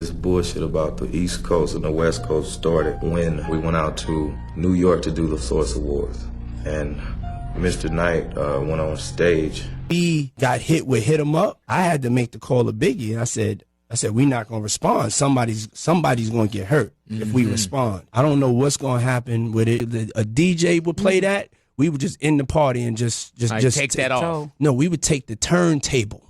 This bullshit about the East Coast and the West Coast started when we went out to New York to do the Source Awards. And Mr. Knight went on stage. He got hit with Hit 'Em Up. I had to make the call to Biggie. And I said, we're not going to respond. Somebody's going to get hurt if we respond. I don't know what's going to happen with it. A DJ would play that. We would just end the party and just take that off. No, we would take the turntable.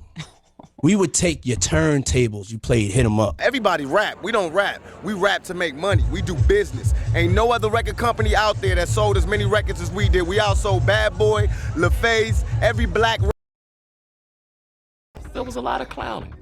We would take your turntables. You played Hit 'Em Up. Everybody rap. We don't rap. We rap to make money. We do business. Ain't no other record company out there that sold as many records as we did. We outsold Bad Boy, LaFaze, every black. There was a lot of clowning.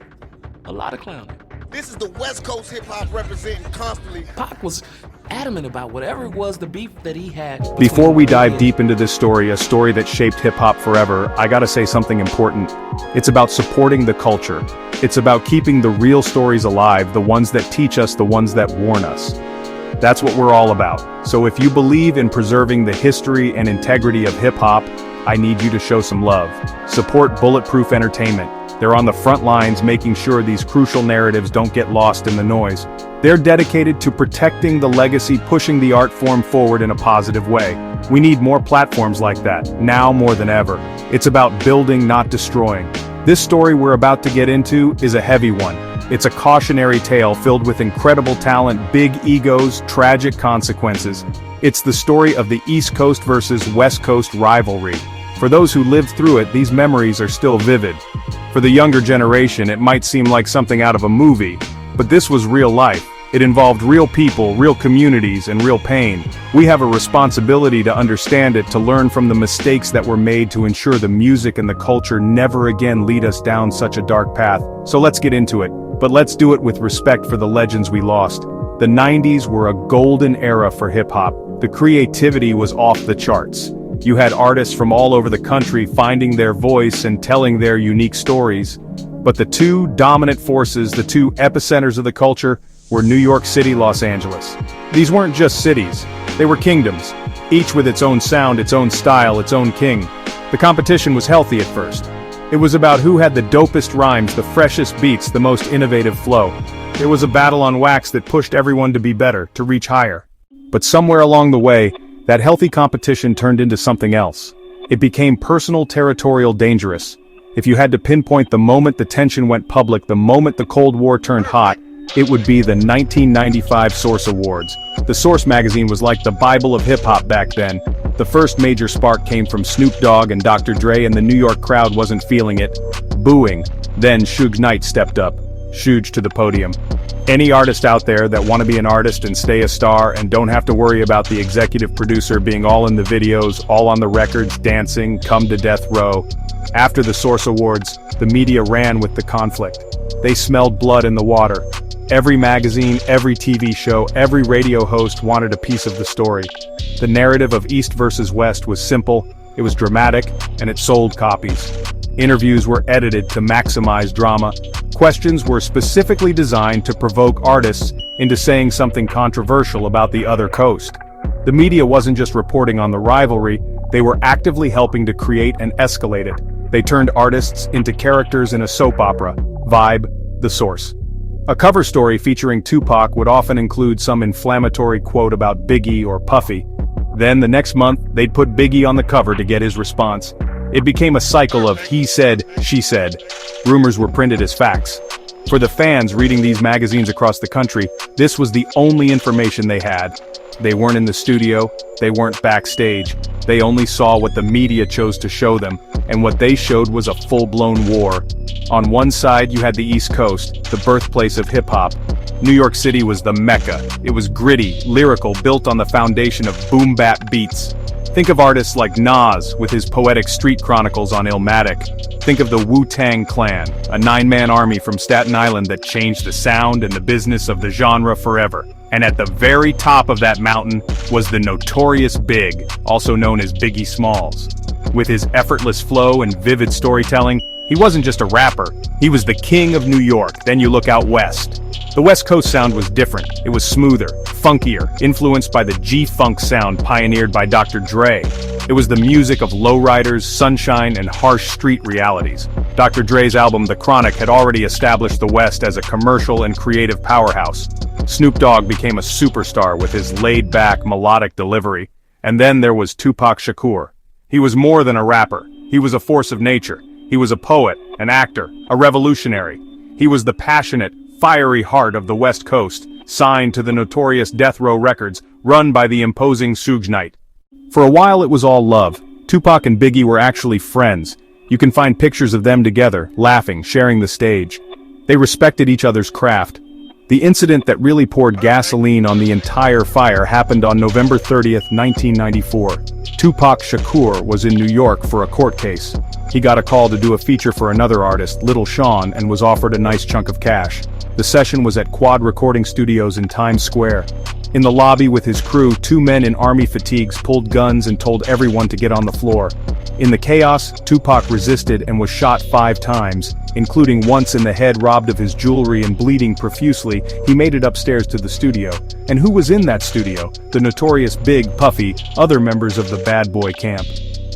A lot of clowning. This is the West Coast hip hop representing constantly. Pac was adamant about whatever it was, the beef that he had. Before we dive deep into this story, a story that shaped hip-hop forever, I gotta say something important. It's about supporting the culture. It's about keeping the real stories alive, the ones that teach us, the ones that warn us. That's what we're all about. So if you believe in preserving the history and integrity of hip-hop, I need you to show some love. Support Bulletproof Entertainment. They're on the front lines making sure these crucial narratives don't get lost in the noise. They're dedicated to protecting the legacy, pushing the art form forward in a positive way. We need more platforms like that, now more than ever. It's about building, not destroying. This story we're about to get into is a heavy one. It's a cautionary tale filled with incredible talent, big egos, tragic consequences. It's the story of the East Coast versus West Coast rivalry. For those who lived through it, these memories are still vivid. For the younger generation, it might seem like something out of a movie, but this was real life. It involved real people, real communities, and real pain. We have a responsibility to understand it, to learn from the mistakes that were made, to ensure the music and the culture never again lead us down such a dark path. So let's get into it, but let's do it with respect for the legends we lost. The 90s were a golden era for hip-hop. The creativity was off the charts. You had artists from all over the country finding their voice and telling their unique stories. But the two dominant forces, the two epicenters of the culture, were New York City, Los Angeles. These weren't just cities, they were kingdoms, each with its own sound, its own style, its own king. The competition was healthy at first. It was about who had the dopest rhymes, the freshest beats, the most innovative flow. It was a battle on wax that pushed everyone to be better, to reach higher. But somewhere along the way, that healthy competition turned into something else. It became personal, territorial, dangerous. If you had to pinpoint the moment the tension went public, the moment the Cold War turned hot, it would be the 1995 Source Awards. The Source magazine was like the Bible of hip-hop back then. The first major spark came from Snoop Dogg and Dr. Dre, and the New York crowd wasn't feeling it. Booing. Then Suge Knight stepped up. Suge to the podium. Any artist out there that want to be an artist and stay a star and don't have to worry about the executive producer being all in the videos, all on the records, dancing, come to death row. After the Source Awards, the media ran with the conflict. They smelled blood in the water. Every magazine, every TV show, every radio host wanted a piece of the story. The narrative of East versus West was simple, it was dramatic, and it sold copies. Interviews were edited to maximize drama. Questions were specifically designed to provoke artists into saying something controversial about the other coast. The media wasn't just reporting on the rivalry, they were actively helping to create and escalate it. They turned artists into characters in a soap opera. Vibe, the Source. A cover story featuring Tupac would often include some inflammatory quote about Biggie or Puffy. Then the next month, they'd put Biggie on the cover to get his response. It became a cycle of he said, she said. Rumors were printed as facts. For the fans reading these magazines across the country, this was the only information they had. They weren't in the studio, they weren't backstage. They only saw what the media chose to show them, and what they showed was a full-blown war. On one side, you had the East Coast, the birthplace of hip-hop. New York City was the Mecca. It was gritty, lyrical, built on the foundation of boom-bap beats. Think of artists like Nas with his poetic street chronicles on Illmatic. Think of the Wu-Tang Clan, a 9-man army from Staten Island that changed the sound and the business of the genre forever. And at the very top of that mountain was the Notorious Big, also known as Biggie Smalls. With his effortless flow and vivid storytelling, he wasn't just a rapper, he was the king of New York. Then you look out west. The West Coast sound was different. It was smoother, funkier, influenced by the G-Funk sound pioneered by Dr. Dre. It was the music of lowriders, sunshine, and harsh street realities. Dr. Dre's album The Chronic had already established the West as a commercial and creative powerhouse. Snoop Dogg became a superstar with his laid-back, melodic delivery. And then there was Tupac Shakur. He was more than a rapper. He was a force of nature. He was a poet, an actor, a revolutionary. He was the passionate, fiery heart of the West Coast, signed to the Notorious Death Row Records, run by the imposing Suge Knight. For a while it was all love. Tupac and Biggie were actually friends. You can find pictures of them together, laughing, sharing the stage. They respected each other's craft. The incident that really poured gasoline on the entire fire happened on November 30th, 1994. Tupac Shakur was in New York for a court case. He got a call to do a feature for another artist, Little Sean, and was offered a nice chunk of cash. The session was at Quad Recording Studios in Times Square. In the lobby with his crew, two men in army fatigues pulled guns and told everyone to get on the floor. In the chaos, Tupac resisted and was shot 5 times, including once in the head. Robbed of his jewelry and bleeding profusely, he made it upstairs to the studio. And who was in that studio? The Notorious Big, Puffy, other members of the bad boy camp.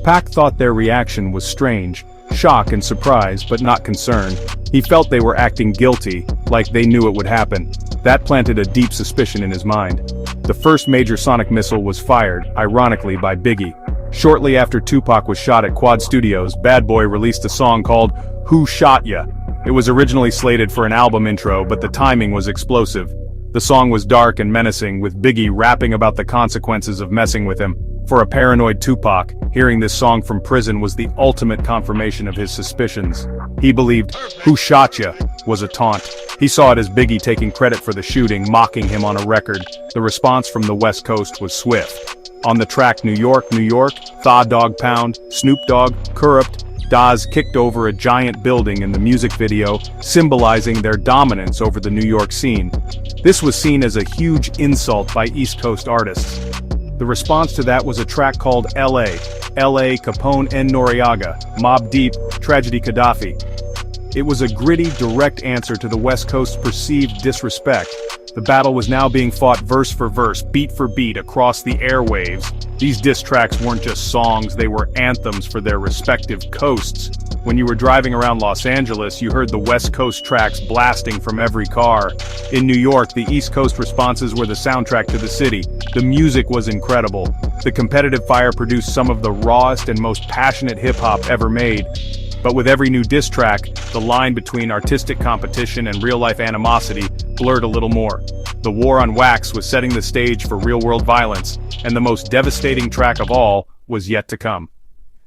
Pac thought their reaction was strange. Shock and surprise, but not concern. He felt they were acting guilty, like they knew it would happen. That planted a deep suspicion in his mind. The first major sonic missile was fired, ironically by Biggie. Shortly after Tupac was shot at Quad Studios, Bad Boy released a song called Who Shot Ya? It was originally slated for an album intro, but the timing was explosive. The song was dark and menacing, with Biggie rapping about the consequences of messing with him. For a paranoid Tupac, hearing this song from prison was the ultimate confirmation of his suspicions. He believed, "Who shot ya?" was a taunt. He saw it as Biggie taking credit for the shooting, mocking him on a record. The response from the West Coast was swift. On the track New York, New York, Thaw Dog Pound, Snoop Dogg, Corrupt, Daz kicked over a giant building in the music video, symbolizing their dominance over the New York scene. This was seen as a huge insult by East Coast artists. The response to that was a track called L.A., Capone and Noriega, Mobb Deep, Tragedy Gaddafi. It was a gritty, direct answer to the West Coast's perceived disrespect. The battle was now being fought verse for verse, beat for beat across the airwaves. These diss tracks weren't just songs, they were anthems for their respective coasts. When you were driving around Los Angeles, you heard the West Coast tracks blasting from every car. In New York, the East Coast responses were the soundtrack to the city. The music was incredible. The competitive fire produced some of the rawest and most passionate hip-hop ever made. But with every new diss track, the line between artistic competition and real-life animosity blurred a little more. The war on wax was setting the stage for real-world violence, and the most devastating track of all was yet to come.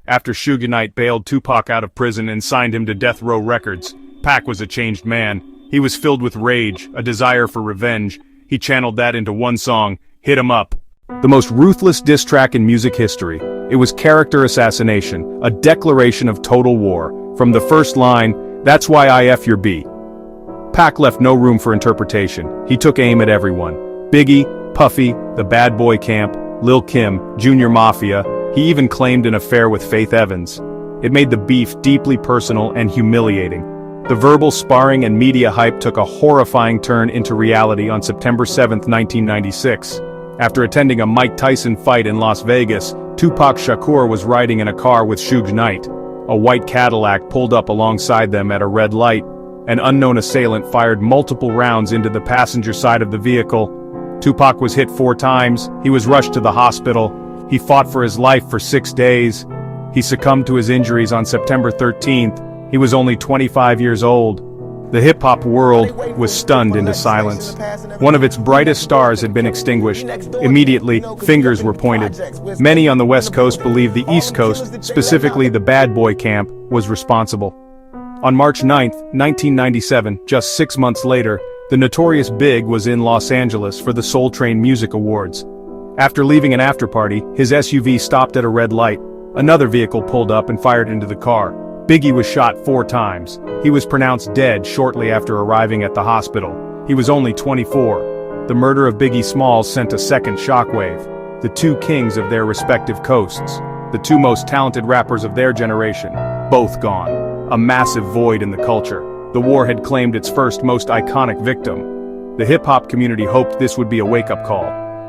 After Suge Knight bailed Tupac out of prison and signed him to Death Row Records, Pac was a changed man. He was filled with rage, a desire for revenge. He channeled that into one song, Hit 'Em Up. The most ruthless diss track in music history. It was character assassination, a declaration of total war. From the first line, "That's why I F your B." Pac left no room for interpretation. He took aim at everyone. Biggie, Puffy, the Bad Boy Camp, Lil Kim, Junior Mafia. He even claimed an affair with Faith Evans. It made the beef deeply personal and humiliating. The verbal sparring and media hype took a horrifying turn into reality on September 7, 1996. After attending a Mike Tyson fight in Las Vegas, Tupac Shakur was riding in a car with Suge Knight. A white Cadillac pulled up alongside them at a red light. An unknown assailant fired multiple rounds into the passenger side of the vehicle. Tupac was hit 4 times. He was rushed to the hospital. He fought for his life for 6 days. He succumbed to his injuries on September 13th. He was only 25 years old. The hip-hop world was stunned into silence. One of its brightest stars had been extinguished. Immediately, fingers were pointed. Many on the West Coast believed the East Coast, specifically the Bad Boy Camp, was responsible. On March 9, 1997, just 6 months later, the Notorious Big was in Los Angeles for the Soul Train Music Awards. After leaving an after-party, his SUV stopped at a red light. Another vehicle pulled up and fired into the car. Biggie was shot 4 times. He was pronounced dead shortly after arriving at the hospital. He was only 24. The murder of Biggie Smalls sent a second shockwave. The two kings of their respective coasts, the two most talented rappers of their generation, both gone. A massive void in the culture. The war had claimed its first most iconic victim. The hip-hop community hoped this would be a wake-up call,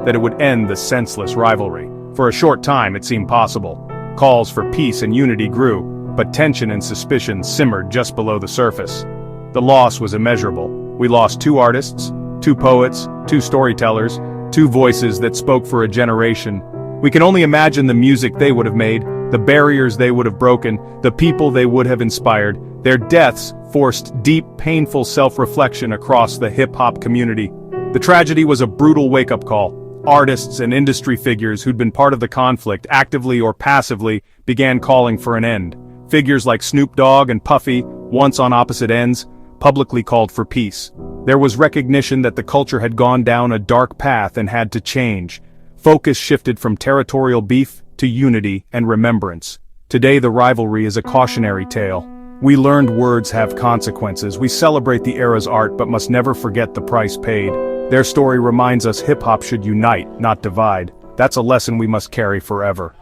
that it would end the senseless rivalry. For a short time, it seemed possible. Calls for peace and unity grew, but tension and suspicion simmered just below the surface. The loss was immeasurable. We lost 2 artists, 2 poets, 2 storytellers, 2 voices that spoke for a generation. We can only imagine the music they would have made, the barriers they would have broken, the people they would have inspired. Their deaths forced deep, painful self-reflection across the hip-hop community. The tragedy was a brutal wake-up call. Artists and industry figures who'd been part of the conflict, actively or passively, began calling for an end. Figures like Snoop Dogg and Puffy, once on opposite ends, publicly called for peace. There was recognition that the culture had gone down a dark path and had to change. Focus shifted from territorial beef to unity and remembrance. Today the rivalry is a cautionary tale. We learned words have consequences. We celebrate the era's art but must never forget the price paid. Their story reminds us hip-hop should unite, not divide. That's a lesson we must carry forever.